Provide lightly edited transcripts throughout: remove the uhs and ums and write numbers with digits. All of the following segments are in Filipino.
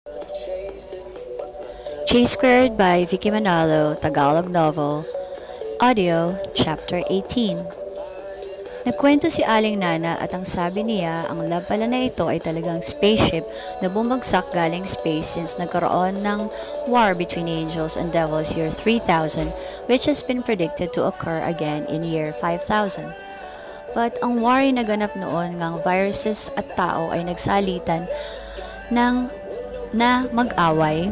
J Squared by Vicky Manalo, Tagalog novel, audio, chapter 18. Nagkwento si Aling Nana at ang sabi niya, ang lab pala na ito ay talagang spaceship na bumagsak galing space since nagkaroon ng war between angels and devils year 3000, which has been predicted to occur again in year 5000. But ang war ay naganap noon ngang viruses at tao ay nagsalitan na mag-away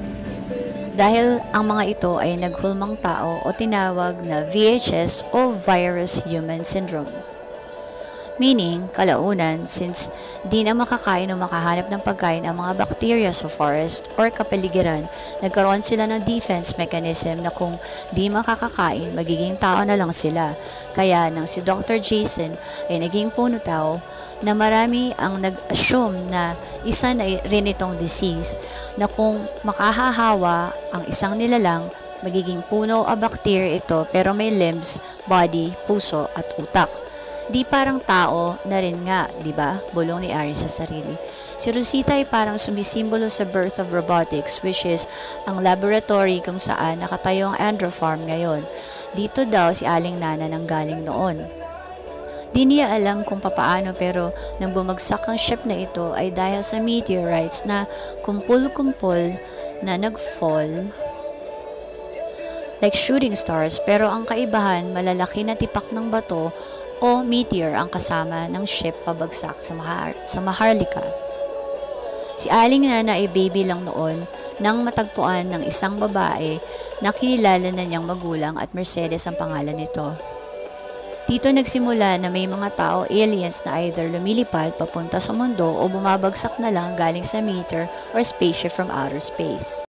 dahil ang mga ito ay naghulmang tao o tinawag na VHS o Virus Human Syndrome. Meaning, kalaunan, since di na makakain o makahanap ng pagkain ang mga bacteria sa forest or kapaligiran, nagkaroon sila ng defense mechanism na kung di makakakain, magiging tao na lang sila. Kaya nang si Dr. Jason ay naging puno tao, na marami ang nag-assume na isa na rin itong disease na kung makahahawa ang isang nilalang, magiging puno o bacteria ito pero may limbs, body, puso at utak. Di parang tao na rin nga, di ba? Bulong ni Ari sa sarili. Si Rosita ay parang sumisimbolo sa birth of robotics, which is ang laboratory kung saan nakatayo ang Andro Farm ngayon. Dito daw si Aling Nana nang galing noon. Di niya alam kung papaano pero nang bumagsak ang ship na ito ay dahil sa meteorites na kumpul-kumpul na nag-fall like shooting stars, pero ang kaibahan malalaki na tipak ng bato o meteor ang kasama ng ship pabagsak sa Maharlika. Si Aling Nana ay baby lang noon nang matagpuan ng isang babae na kinilala na niyang magulang at Mercedes ang pangalan nito. Dito nagsimula na may mga tao, aliens na either lumilipad papunta sa mundo o bumabagsak na lang galing sa meteor or spaceship from outer space.